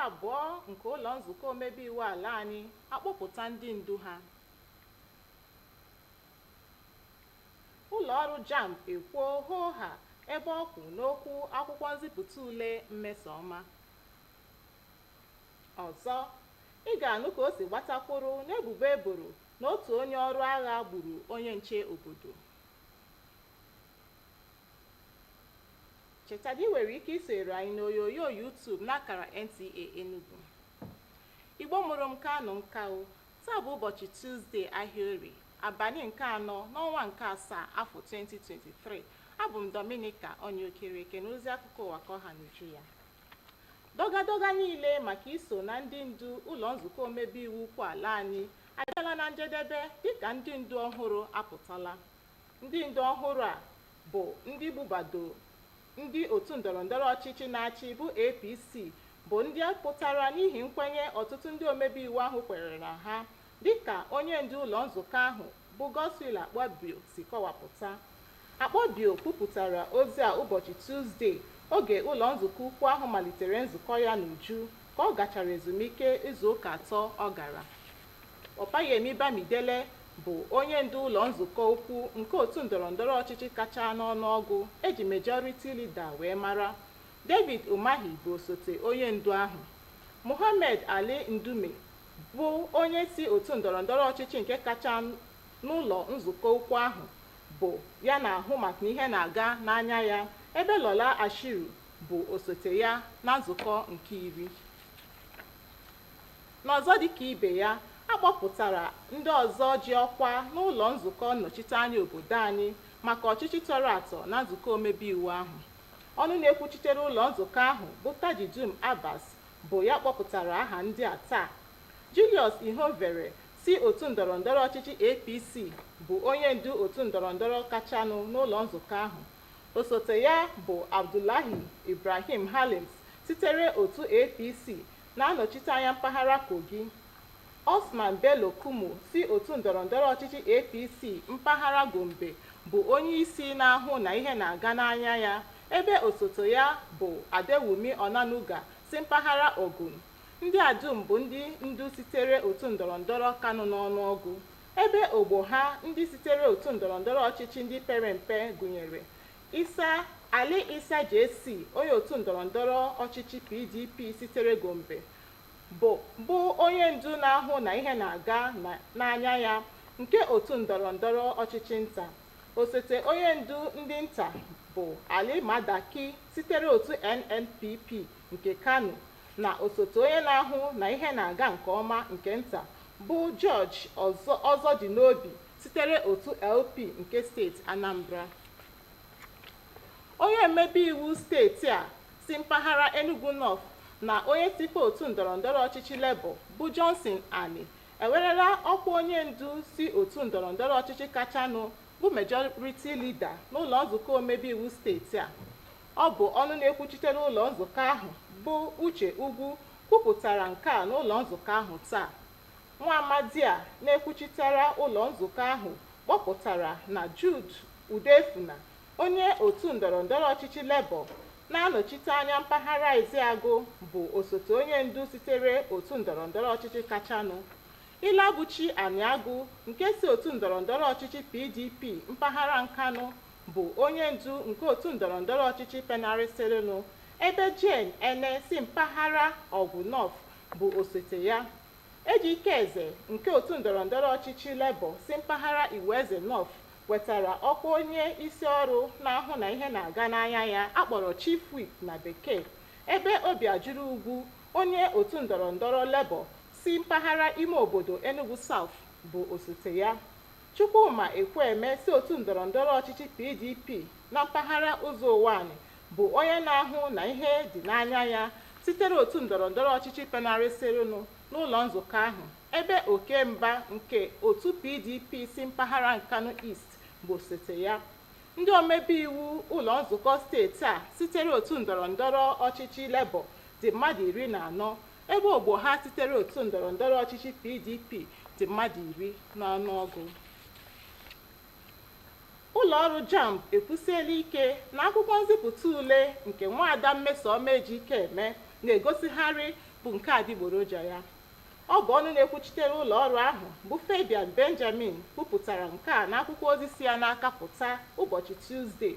abụọ nke ụlọ nzukọ omebe iwu ala anyị akpọpụta ndị ndu ha. Ụlọ ọrụ JAMB ekwuo hoo ha ebe ọ kwụ n'okwu akwụkwọ nzipụta ule mmesoọma. Ọzọ, ị ga-anụ ka o si gbatakwuru n'ebubo eboro na otu onye ọrụ agha gburu onye nche obodo. Cheta na ị nwere ike isonyere anyị n'onyonyo YouTube n'akara NTA Enugu. Igbo mụrụ m Kanụ Nkao, taa bụ ụbọchị Tuzdee Ahịaorie, abalị nke 4 n'ọnwa nke 7 afọ 2023. Abụ m Dominica Onyeokereke n'ozi akụkọ ụwa ka ọha n'uju ya. Dogadoga niile maka iso na ndị ndu ụlọ nzukọ omebe iwu ukwu ala anyị abịala na njedebe dịka ndị ndu ọhụrụ apụtala. Ndị ndu ọhụrụ a bụ ndị bubado ndị otu ndọrọndọrọ ọchịchị na-achị bụ APC, bụ ndị pụtara n'ihi nkwenye ọtụtụ ndị omebe iwu ahụ kwenyere na ha, dịka onye ndu ụlọ nzukọ ahụ bụ Godswill Akpabio si kọwapụta. Akpabio kwupụtara ozi a ụbọchị Tuzdee oge ụlọ nzukọ ukwu ahụ malitere nzukọ ya n'uju ka ọ gachara ezumike izu ụka 3 ọ gara. Opayemi Bamidele bụ onye ndu ụlọ nzukọ ukwu nke otu ndọrọndọrọ ọchịchị kacha n'ọnụọgụ eji Majority Leader wee mara. David Umahi bụ osote onye ndu ahụ. Mohammed Ali Ndume bụ onye si otu ndọrọndọrọ ọchịchị nke kacha n'ụlọ nzukọ ukwu ahụ bụ ya na-ahụ maka ihe na-aga n'anya ya, ebe Lola Ashiru bụ osote ya na nzukọ nke 10. N'ọzọ dịka ibe ya, akpọpụtara ndị ọzọ ji ọkwa n'ụlọ nzukọ nnọchiteanya obodo anyị maka ọchịchị tọrọ atọ na nzukọ omebe iwu ahụ. Ọnụ na-ekwuchitere ụlọ nzukọ ahụ bụ Tajidum Abbas bụ ya kpọpụtara aha ndị a taa. Julius Ihovere si otu ndọrọndọrọ ọchịchị APC bụ onye ndu otu ndọrọndọrọ kachanụ n'ụlọ nzukọ ahụ. Osote ya bụ Abdullahi Ibrahim Halims sitere otu APC na-anọchite anya mpaghara Kogi. Osman Bello Kumo si otu ndọrọndọrọ ọchịchị APC mpaghara Gombe bụ onye isi na-ahụ na ihe na-aga n'anya ya, ebe osote ya bụ Adewumi Onanuga si mpaghara Ogun. Ndị a dum bụ ndị ndu sitere otu ndọrọndọrọ Kano n'ọnụọgụ, ebe ogbo ha ndị sitere otu ndọrọndọrọ ọchịchị ndị pere mpe gụnyere Ali Isa JC, onye otu ndọrọndọrọ ọchịchị PDP sitere Gombe, bụ onye ndu na-ahụ na ihe na-aga n'anya ya nke otu ndọrọndọrọ ọchịchị nta. Osote onye ndu ndị nta bụ Ali Madaki sitere otu NNPP nke Kano, na osote onye na-ahụ na ihe na-aga nke ọma nke nta bụ George Ọzọdịnobi sitere otu LP nke steeti Anambra. Onye mmebe iwu steeti a si mpaghara Enugu North na onye tikwa otu ndọrọndọrọ ọchịchị Labour bụ Johnson Ani ewerela ọkwa onye ndu si otu ndọrọndọrọ ọchịchị kachanụ bụ Majority Leader n'ụlọ nzukọ omebe iwu steeti a. Ọ bụ ọnụ na-ekwuchitere ụlọ nzukọ ahụ bụ Uche Ugwu kwupụtara nke a n'ụlọ nzukọ ahụ taa. Nwa amadi a na-ekwuchitere ụlọ nzukọ ahụ kpọpụtara na Jude Udefuna, onye otu ndọrọndọrọ ọchịchị Labour na-anọchite anya mpaghara Eziagụ, bụ osote onye ndu sitere otu ndọrọndọrọ ọchịchị kachanụ. Ilabuchi Aniagụ nke si otu ndọrọndọrọ ọchịchị PDP mpaghara Nkanu bụ onye ndu nke otu ndọrọndọrọ ọchịchị Penariselunu, ebe Jane Ene si mpaghara Ọgwụ North bụ osote ya. Ejikeze nke otu ndọrọndọrọ ọchịchị Labour si mpaghara Iweze North wetara ọkwa onye isi ọrụ na-ahụ na ihe na-aga n'anya ya akpọrọ Chief Whip na bekee, ebe Obiajuru Ugwu onye otu ndọrọndọrọ Labour si mpaghara ime obodo Enugu South bụ osote ya. Chukwuma Ekweme si otu ndọrọndọrọ ọchịchị PDP na mpaghara Ụzọ Ụwanị bụ onye na-ahụ na ihe dị n'anya ya sitere otu ndọrọndọrọ ọchịchị Penariselunu n'ụlọ nzukọ ahụ, ebe Okemba nke otu PDP si mpaghara Nkanu East bụ osote ya. Ndị omebe iwu ụlọ nzukọ steeti a sitere otu ndọrọndọrọ ọchịchị Labour dị mmadụ 14, ebe ogbo ha sitere otu ndọrọndọrọ ọchịchị PDP dị mmadụ 10 n'ọnụọgụ. Ụlọ ọrụ JAMB ekwusiela ike na akwụkwọ nzipụta ule nke nwaada Mmesoọma Ejikeme na-egosigharị bụ nke adịgboroja ya. Ọ bụ ọnụ na-ekwuchitere ụlọ ọrụ ahụ bụ Fabian Benjamin kwupụtara nke a n'akwụkwọ ozi si ya n'aka pụta ụbọchị Tuzdee.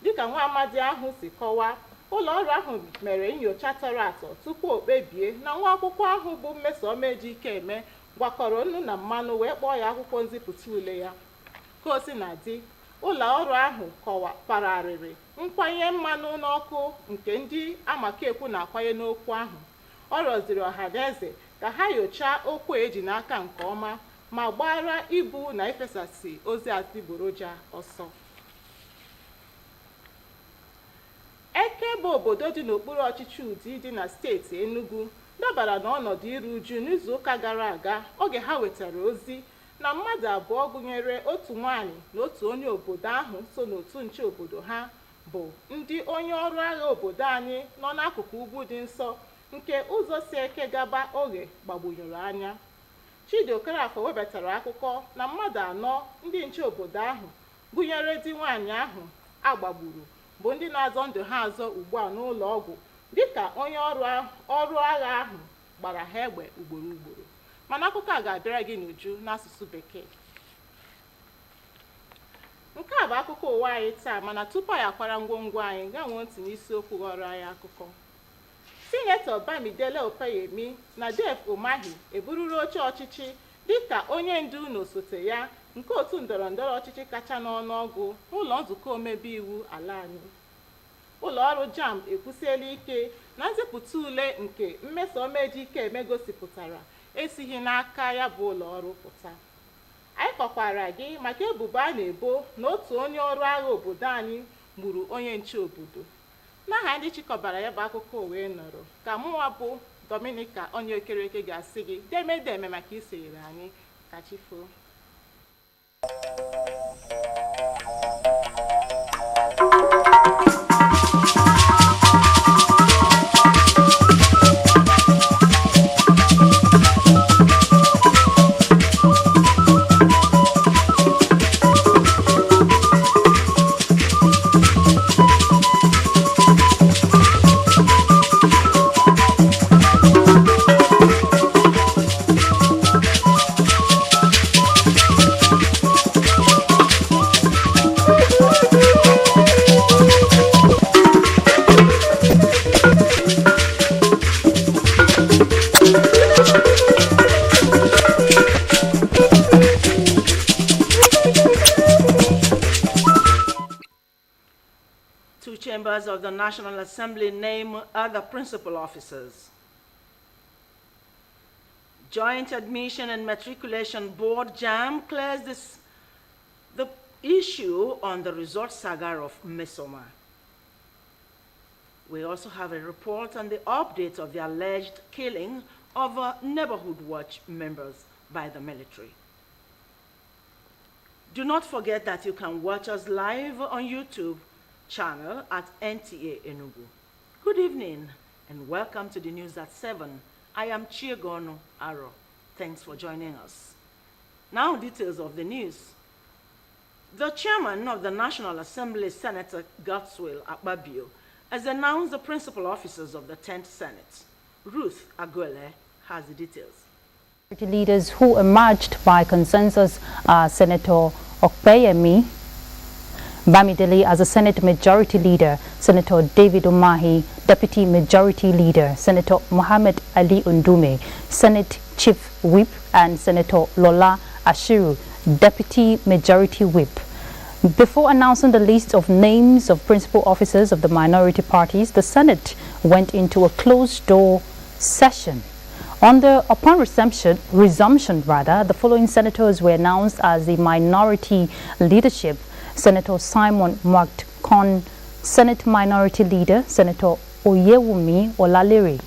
Dịka nwa amadi ahụ si kọwaa, ụlọ ọrụ ahụ mere nyocha tọrọ atọ tupu o kpebie na nwa akwụkwọ ahụ bụ Mmesoma Ejikeme gwakọrọ nnu na mmanụ wee kpọọ ya akwụkwọ nzipụta ule ya. Ka o si na dị, ụlọ ọrụ ahụ kwararịrị nkwanye mmanụ n'ọkụ nke ndị amakekwu na-akwanye n'okwu ahụ. Ọ rịọziri ọhaneze ka ha nyochaa okwu eji n'aka nke ọma ma gbara ibu na ifesasị ozi adịgboroja ọsọ. Eke bụ obodo dị n'okpuru ọchịchị Udi dị na steeti Enugu dabara n'ọnọdụ iru uju n'izuụka gara aga oge ha wetara ozi na mmadụ abụọ gụnyere otu nwaanyị na otu onye obodo ahụ so n'otu nche obodo ha bụ ndị onye ọrụ agha obodo anyị nọ n'akụkụ ugwu dị nsọ nke ụzọ si Eke gaba Oghe gbagbunyere anya. Chidi Okerafọ webatara akụkọ na mmadụ anọ ndị nche obodo ahụ gụnyere di nwaanyị ahụ agbagburu bụ ndị na-azọ ndụ ha azọ ugbu a n'ụlọ ọgwụ dịka onye ọrụ agha ahụ gbara ha egbe ugboro ugboro. Mana akụkọ a ga-abịara gị n'uju n'asụsụ Bekee. Nke a bụ akụkọ ụwa anyị taa, mana tupu anyị akwara ngwongwo anyị gaa nwee ntị n'isiokwu ghọrọ anyị akụkọ. Sinetọ Bamidele Opeyemi na Dave Umahi ebururu oche ọchịchị dịka onye ndu na osote ya nke otu ndọrọndọrọ ọchịchị kacha n'ọnụọgụ n'ụlọ nzukọ omebe iwu ala anyị. Ụlọ ọrụ JAMB ekwusiela ike na nzipụta ule nke Mmesoma Ejikeme gosipụtara esighị n'aka ya bụ ụlọ ọrụ pụta. Anyị kọkwara gị maka ebubo a na-ebo na otu onye ọrụ agha obodo anyị gburu onye nche obodo. N'aha ndị chịkọbara ya bụ akụkọ wee nọrọ ka mụnwa bụ Dominica onye okereke ga-asị gị demedeme maka isonyere anyị. Ka chi foo. Two chambers of the National Assembly name other principal officers. Joint Admission and Matriculation Board, JAMB, clears the issue on the resort saga of Mmesoma. We also have a report on the update of the alleged killing of Neighborhood Watch members by the military. Do not forget that you can watch us live on YouTube channel at NTA Enugu. Good evening and welcome to the news at 7. I am Chiegono Aro. Thanks for joining us. Now details of the news. The chairman of the National Assembly, Senator Godswill Akpabio, has announced the principal officers of the 10th Senate. Ruth Aguele has the details. Leaders who emerged by consensus are Senator Opeyemi Bamidele as a Senate Majority Leader, Senator David Umahi, Deputy Majority Leader, Senator Mohammed Ali Undume, Senate Chief Whip, and Senator Lola Ashiru, Deputy Majority Whip. Before announcing the list of names of principal officers of the minority parties, the Senate went into a closed-door session. Upon resumption, the following senators were announced as the minority leadership: Senator Simon Mark-Con, Senate Minority Leader, Senator Oyewumi Olalere,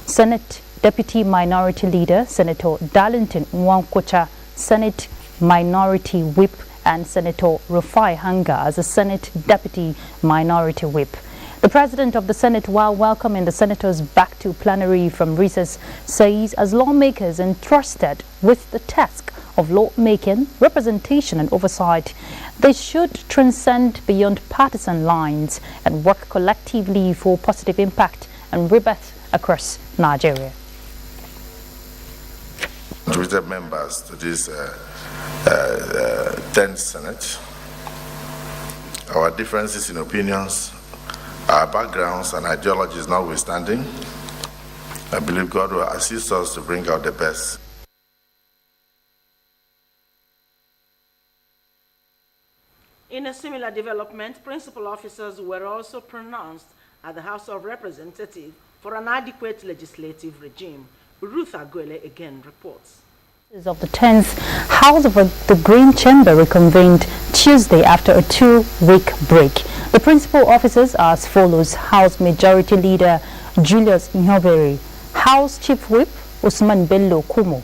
Senate Deputy Minority Leader, Senator Darlington Nwankwocha, Senate Minority Whip, and Senator Rufai Hanga as a Senate Deputy Minority Whip. The President of the Senate, while welcoming the senators back to plenary from recess, says as lawmakers entrusted with the task of lawmaking, representation and oversight, they should transcend beyond partisan lines and work collectively for positive impact and rebirth across Nigeria. contributed members to this 10th Senate. Our differences in opinions, our backgrounds and ideologies notwithstanding, I believe God will assist us to bring out the best. In a similar development, principal officers were also pronounced at the House of Representatives for an adequate legislative regime. Ruth Agwele again reports. Of the 10th House of the Green Chamber reconvened Tuesday after a 2-week break. The principal officers are as follows: House Majority Leader Julius Nhobere, House Chief Whip Usman Bello Kumo,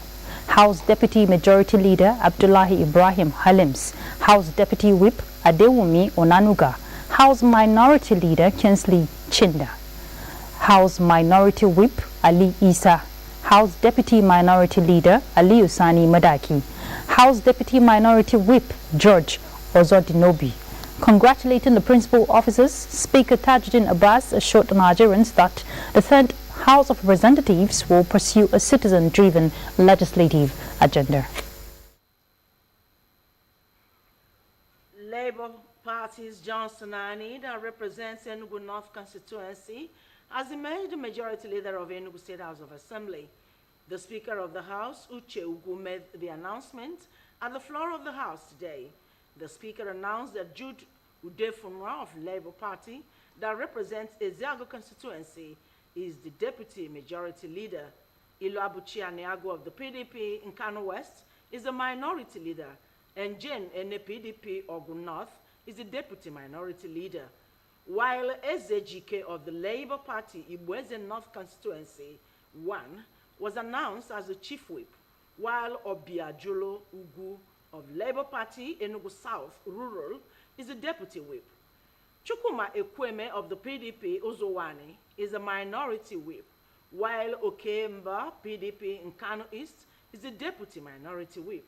House Deputy Majority Leader Abdullahi Ibrahim Halims, House Deputy Whip Adewumi Onanuga, House Minority Leader Kinsley Chinda, House Minority Whip Ali Isa, House Deputy Minority Leader Ali Usani Madaki, House Deputy Minority Whip George Ozodinobi. Congratulating the principal officers, Speaker Tajuddin Abbas assured Nigerians that the 3rd House of Representatives will pursue a citizen-driven legislative agenda. Labour Party's Johnson Ani, that represents Enugu North constituency, has emerged the majority leader of Enugu State House of Assembly. The Speaker of the House, Uche Ugu, made the announcement at the floor of the House today. The Speaker announced that Jude Udefunwa of Labour Party, that represents Eziago constituency, is the Deputy Majority Leader. Ilu Abuchi Aniago of the PDP in Kano West is the Minority Leader, and Jane Ene PDP Ogun North is the Deputy Minority Leader, while Ezejike of the Labour Party Ibweze North constituency 1 was announced as the Chief Whip, while Obiajulo Ugu of Labour Party Enugu South Rural is the Deputy Whip. Chukuma Ekweme of the PDP Uzowani is a Minority Whip, while Okemba PDP in Kano East is the Deputy Minority Whip.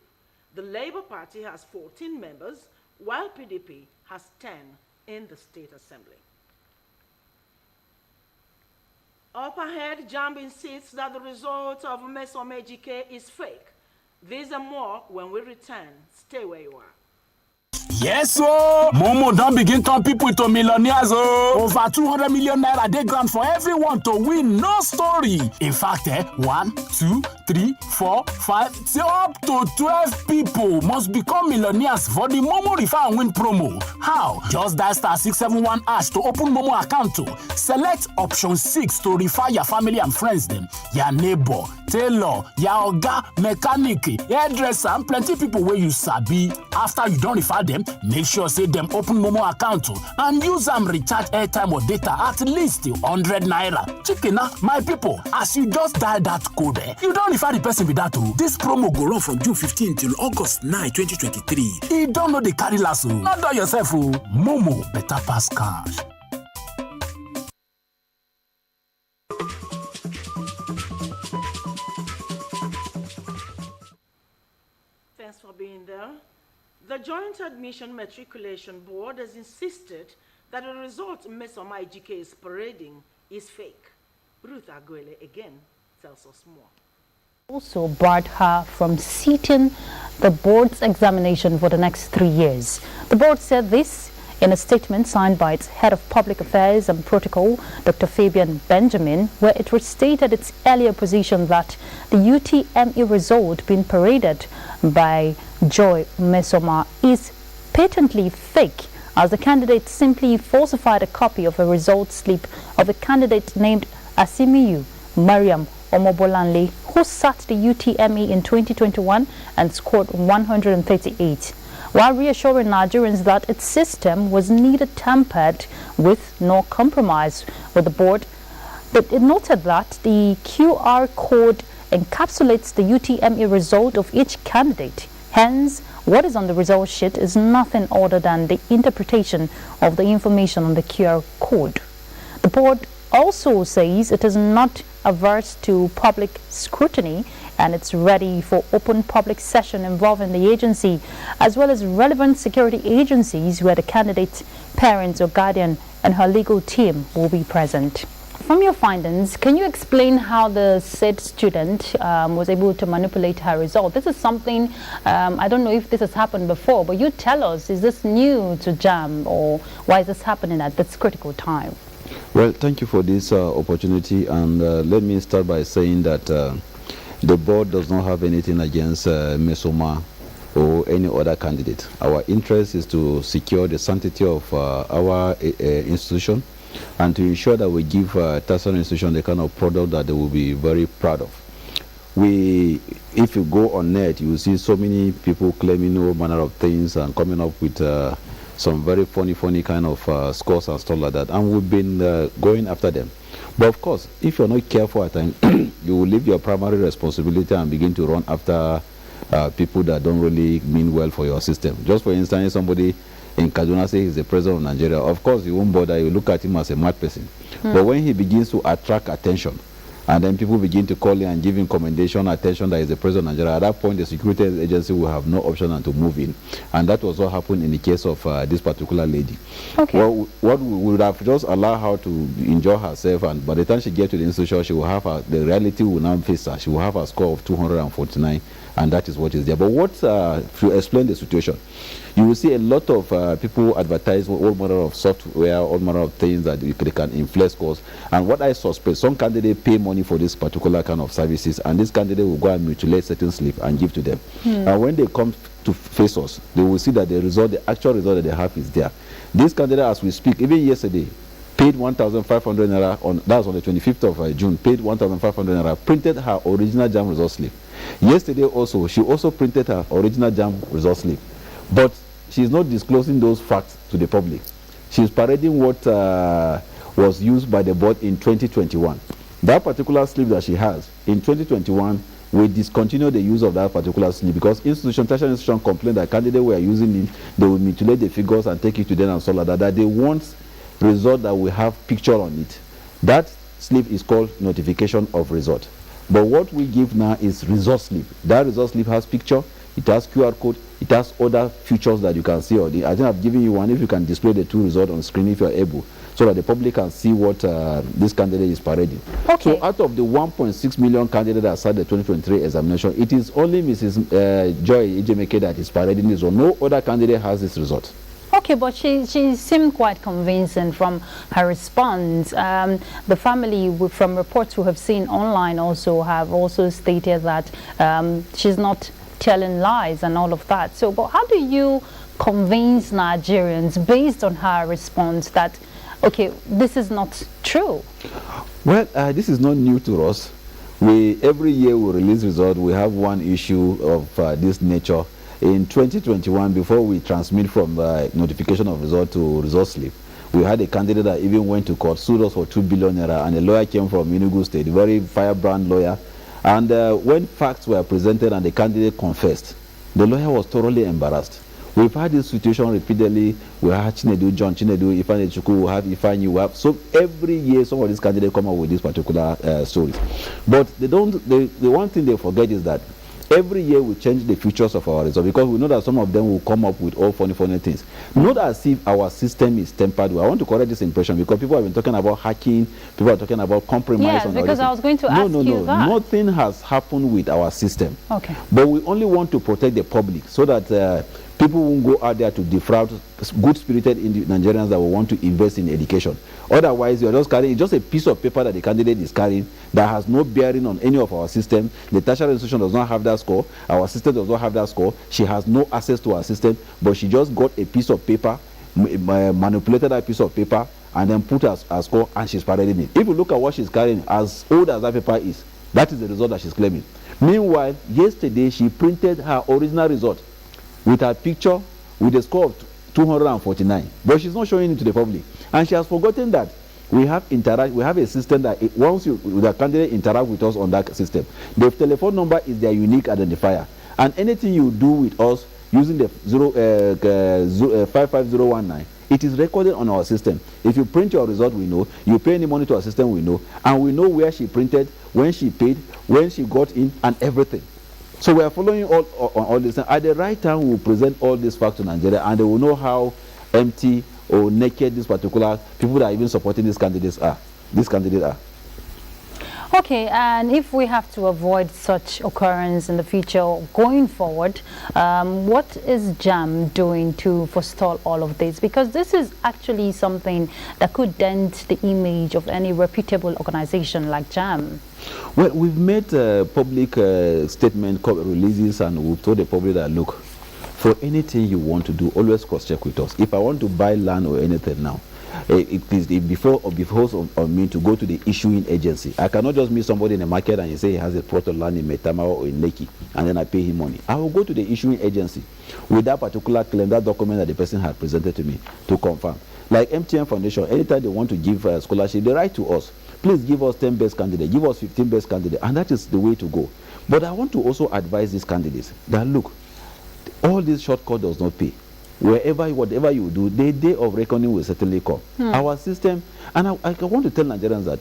The Labour Party has 14 members, while PDP has 10 in the State Assembly. Up ahead, Jamb insists that the result of Mesom Ejike is fake. These and more when we return. Stay where you are. Yes, so Momo don't begin turn people to millionaires. Over 200 million naira dey grant for everyone to win. No story. In fact, 1, 2, 3, 4, 5, say up to 12 people must become millionaires for the Momo Refer and Win promo. How? Just dial *671# to open Momo account. Select option 6 to refer your family and friends them, your neighbor, tailor, your oga, mechanic, hairdresser, and plenty people where you sabi. After you don't refer them, make sure say them open Momo account and use them recharge airtime or data at least 100 naira. Chicken, my people, as you just dial that code, you don't refer the person with that too. This promo go run from June 15 till August 9, 2023. You don't know the carry lasso. Not do yourself. Momo better pass cash. Thanks for being there. The Joint Admission Matriculation Board has insisted that the result Mesom Ejike is parading is fake. Ruth Agwele again tells us more. Also barred her from sitting the board's examination for the next 3 years. The board said this in a statement signed by its head of public affairs and protocol, Dr. Fabian Benjamin, where it restated its earlier position that the UTME result being paraded by Joy Mesoma is patently fake, as the candidate simply falsified a copy of a result slip of a candidate named Asimiyu Mariam Omobolanle, who sat the UTME in 2021 and scored 138, while reassuring Nigerians that its system was neither tampered with nor compromised with the board. But it noted that the QR code encapsulates the UTME result of each candidate. Hence, what is on the result sheet is nothing other than the interpretation of the information on the QR code. The board also says it is not averse to public scrutiny and it's ready for open public session involving the agency as well as relevant security agencies where the candidate's parents or guardian and her legal team will be present. from your findings, can you explain how the said student was able to manipulate her result? This is something, I don't know if this has happened before, but you tell us, is this new to JAM, or why is this happening at this critical time? Well, thank you for this opportunity, and let me start by saying that the board does not have anything against Mesoma or any other candidate. Our interest is to secure the sanctity of our institution and to ensure that we give tertiary institution the kind of product that they will be very proud of. If you go on net, you will see so many people claiming all manner of things and coming up with some very funny kind of scores and stuff like that, and we've been going after them. But of course, if you're not careful at times, you will leave your primary responsibility and begin to run after people that don't really mean well for your system. Just for instance, somebody in Kaduna says he's the president of Nigeria. Of course, you won't bother. You look at him as a mad person. But when he begins to attract attention, and then people begin to call him and give him commendation, attention that he's the president of Nigeria, at that point, the security agency will have no option than to move in. And that was what happened in the case of this particular lady. Okay. Well, what we would have just allowed her to enjoy herself, and by the time she gets to the institution, she will have the reality will now face her. She will have a score of 249, and that is what is there. But to explain the situation, you will see a lot of people advertise all manner of software, all manner of things that they can inflate scores. And what I suspect, some candidates pay money for this particular kind of services, and this candidate will go and mutilate certain slip and give to them. And when they come to face us, they will see that the actual result that they have is there. This candidate, as we speak, even yesterday, paid 1,500 naira that was on the 25th of June, paid 1,500 naira, printed her original JAM result slip. Yesterday also, she also printed her original JAM result slip. But she's not disclosing those facts to the public. She's parading what was used by the board in 2021. That particular slip that she has, in 2021, we discontinued the use of that particular slip because tertiary institution complained that candidates were using it, they will mutilate the figures and take it to them and so like that they want result that will have picture on it. That slip is called notification of result. But what we give now is result slip. That result slip has picture, it has QR code, it has other features that you can see. I think I've given you one if you can display the two results on screen if you are able, so that the public can see what this candidate is parading. Okay. So out of the 1.6 million candidates that started the 2023 examination, it is only Mrs. Joy Ejemeke that is parading this one. No other candidate has this result. Okay, but she seemed quite convincing from her response. The family, from reports we have seen online, have also stated that she's not telling lies and all of that. So, but how do you convince Nigerians based on her response that, okay, this is not true? Well, this is not new to us. Every year we release results. We have one issue of this nature. In 2021, before we transmit from notification of result to result slip, we had a candidate that even went to court, sued us for 2 billion naira, and a lawyer came from Enugu State, a very firebrand lawyer. And when facts were presented and the candidate confessed, the lawyer was thoroughly embarrassed. We've had this situation repeatedly. We have Chinedu, John Chinedu, Ifeanyi Chukwu, we have Ifeanyi, we have. So every year some of these candidates come up with this particular story. But the one thing they forget is that every year we change the features of our result because we know that some of them will come up with all funny things. Not as if our system is tempered. I want to correct this impression because people have been talking about hacking, people are talking about compromise. Yes, because I was going to ask you that. Nothing has happened with our system. Okay. But we only want to protect the public so that people won't go out there to defraud good-spirited Nigerians that will want to invest in education. Otherwise, you're just carrying just a piece of paper that the candidate is carrying that has no bearing on any of our system. The tertiary institution does not have that score. Our system does not have that score. She has no access to our system, but she just got a piece of paper, manipulated that piece of paper, and then put her score, and she's parading it. If you look at what she's carrying, as old as that paper is, that is the result that she's claiming. Meanwhile, yesterday, she printed her original result with her picture, with a score of 249, but she's not showing it to the public, and she has forgotten that we have a system that once the candidate interact with us on that system, the telephone number is their unique identifier, and anything you do with us using the 55019, it is recorded on our system. If you print your result, we know. You pay any money to our system, we know, and we know where she printed, when she paid, when she got in, and everything. So we are following all this. At the right time, we will present all these facts to Nigeria, and they will know how empty or naked these particular people that are even supporting these candidates are. these candidates are. Okay, and if we have to avoid such occurrence in the future going forward, what is JAM doing to forestall all of this? Because this is actually something that could dent the image of any reputable organization like JAM. Well, we've made public statement releases, and we've told the public that, look, for anything you want to do, always cross-check with us. If I want to buy land or anything now, it is before of me to go to the issuing agency. I cannot just meet somebody in the market and you say he has a plot of land in Metama or in Lekki, and then I pay him money. I will go to the issuing agency with that particular claim, that document that the person had presented to me, to confirm. Like MTN Foundation, anytime they want to give a scholarship, they write to us. Please give us 10 best candidates, give us 15 best candidates, and that is the way to go. But I want to also advise these candidates that, look, all this shortcut does not pay. Whatever you do, the day of reckoning will certainly come. Our system, and I want to tell Nigerians that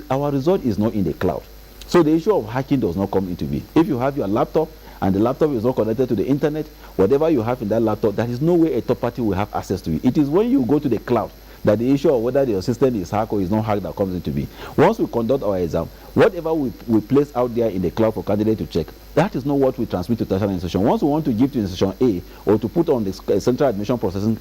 our result is not in the cloud. So the issue of hacking does not come into being. If you have your laptop and the laptop is not connected to the internet, whatever you have in that laptop, there is no way a third party will have access to it. It is when you go to the cloud that the issue of whether your system is hacked or is not hacked that comes into being. Once we conduct our exam, whatever we place out there in the cloud for candidate to check, that is not what we transmit to tertiary institution. Once we want to give to institution A or to put on the central admission processing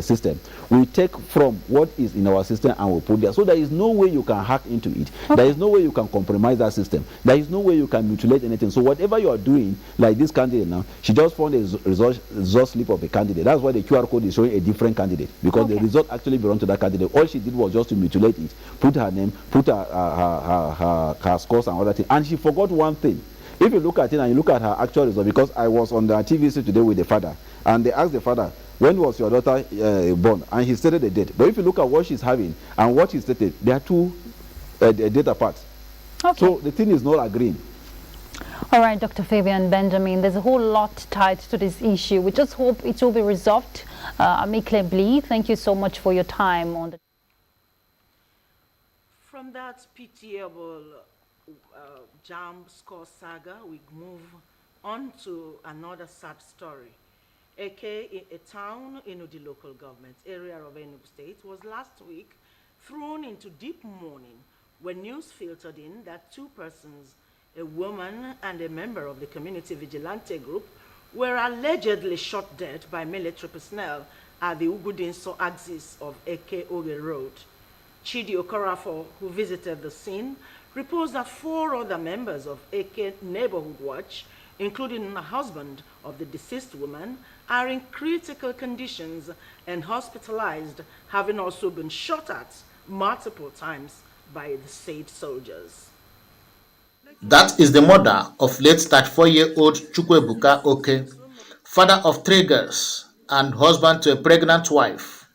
system, we take from what is in our system and we put there. So there is no way you can hack into it. Okay. There is no way you can compromise that system. There is no way you can mutilate anything. So whatever you are doing, like this candidate now, she just found a result slip of a candidate. That's why the QR code is showing a different candidate, because the result actually belonged to that candidate. All she did was just to mutilate it, put her name, put her scores and other things. And she forgot one thing. If you look at it and you look at her actual result, because I was on the TVC today with the father, and they asked the father, when was your daughter born? And he stated the date. But if you look at what she's having and what he stated, there are two date apart. Okay. So the thing is not agreeing. All right, Dr. Fabian Benjamin, there's a whole lot tied to this issue. We just hope it will be resolved amicably. Thank you so much for your time on the... From that pitiable JAM score saga, we move on to another sad story. A town in the local government area of Enugu State was last week thrown into deep mourning when news filtered in that two persons, a woman and a member of the community vigilante group, were allegedly shot dead by military personnel at the Ugudinso axis of Eke Oge Road. Chidi Okorafor, who visited the scene, reports that 4 other members of Eke Neighborhood Watch, including the husband of the deceased woman, are in critical conditions and hospitalized, having also been shot at multiple times by the said soldiers. That is the mother of late 34-year-old Chukwebuka Oke, father of 3 girls and husband to a pregnant wife.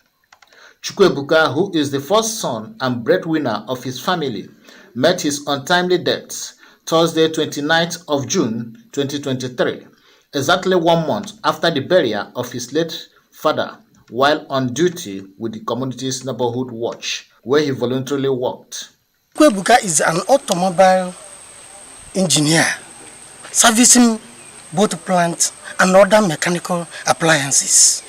Chukwebuka, who is the first son and breadwinner of his family, met his untimely death Thursday, 29th of June 2023, exactly 1 month after the burial of his late father while on duty with the community's neighborhood watch, where he voluntarily worked. Chukwebuka is an automobile engineer, servicing both plant and other mechanical appliances.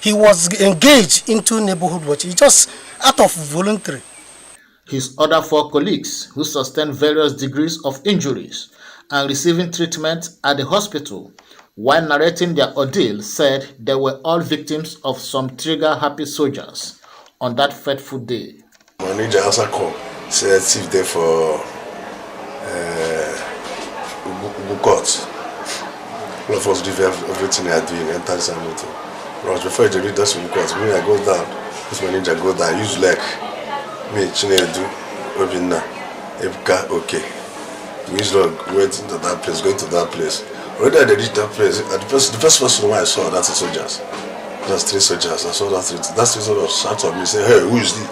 He was engaged into neighborhood watch, just out of voluntary. His other 4 colleagues, who sustained various degrees of injuries and receiving treatment at the hospital, while narrating their ordeal, said they were all victims of some trigger-happy soldiers on that fateful day. My manager also called, said if they for Ugu court. All of us do everything they are doing, enter the same meeting. But before they read us from court, when I go down, this manager go down, use leg. Me, Chinedu, Obina, Ebuka, okay. We usually went into that place, going to that place. Already they reached that place, the first person I saw, that's the soldiers. Just 3 soldiers. I saw that 3. That 3 soldiers shout at me, say, hey, who is this?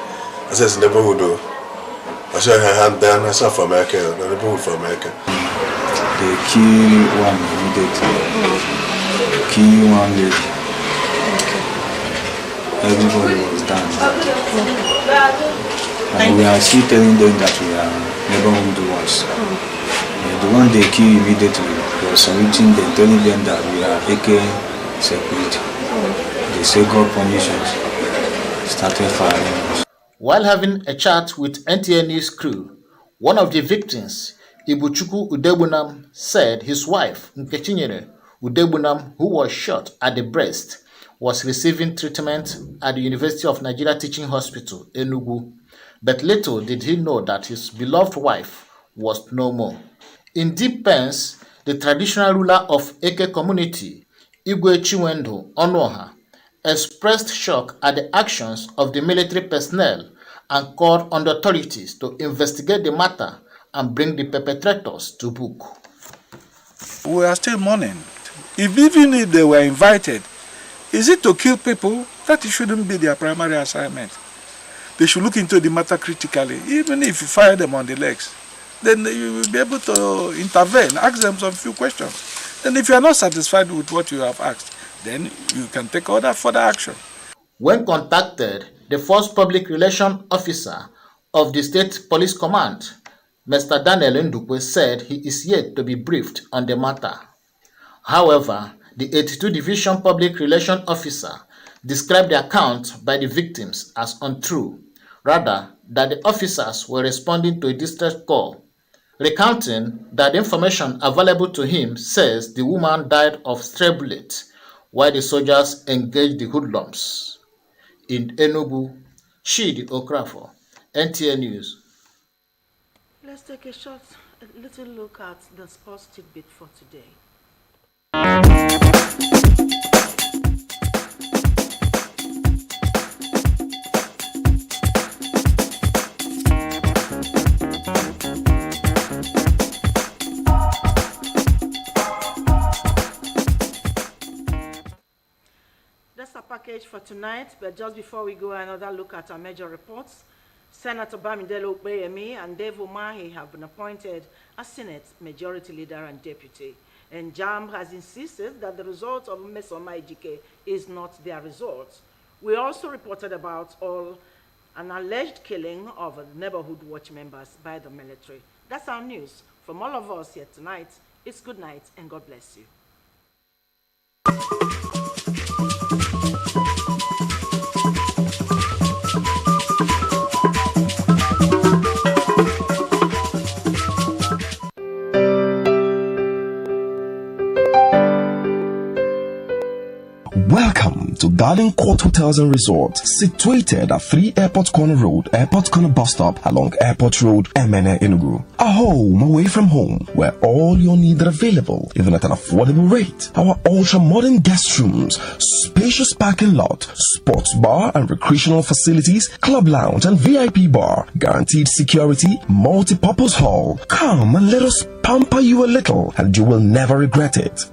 I said, it's neighborhood. I saw her hand down, I saw for America, the neighborhood for America. They kill one immediately. Kill one lady. Everybody was down. And we are still telling them that we are neighborhood watch. The one they kill immediately was saluting them, telling them that we are AK security. They say God punish us. Started firing us. While having a chat with NTA News crew, one of the victims, Ibuchukwu Udebunam, said his wife, Nkechinyere Udebunam, who was shot at the breast, was receiving treatment at the University of Nigeria Teaching Hospital, Enugu. But little did he know that his beloved wife was no more. In deep pains, the traditional ruler of Eke community, Igwe Chiwendo Onoha, expressed shock at the actions of the military personnel and called on the authorities to investigate the matter and bring the perpetrators to book. We are still mourning. Even if they were invited, is it to kill people? That shouldn't be their primary assignment. They should look into the matter critically. Even if you fire them on the legs, then you will be able to intervene, ask them some few questions. And if you are not satisfied with what you have asked, then you can take further action. When contacted, the first public relations officer of the State Police Command, Mr. Daniel Ndukwe, said he is yet to be briefed on the matter. However, the 82 Division Public Relations Officer described the account by the victims as untrue, rather that the officers were responding to a distress call, recounting that the information available to him says the woman died of stray bullets while the soldiers engaged the hoodlums. In Enugu, Chidi Okrafo, NTA News. Let's take a little look at the sports tidbit for today. That's our package for tonight, but just before we go, another look at our major reports. Senator Bamidele Okpeyemi and Dave Umahi have been appointed as Senate Majority Leader and Deputy. And JAMB has insisted that the result of Mmesoma Ejike is not their result. We also reported about an alleged killing of neighborhood watch members by the military. That's our news. From all of us here tonight, it's good night and God bless you. Welcome to Garden Court Hotels and Resorts, situated at 3 Airport Corner Road, Airport Corner Bus Stop along Airport Road, Emene, Enugu. A home away from home, where all your needs are available, even at an affordable rate. Our ultra-modern guest rooms, spacious parking lot, sports bar and recreational facilities, club lounge and VIP bar, guaranteed security, multi-purpose hall. Come and let us pamper you a little, and you will never regret it.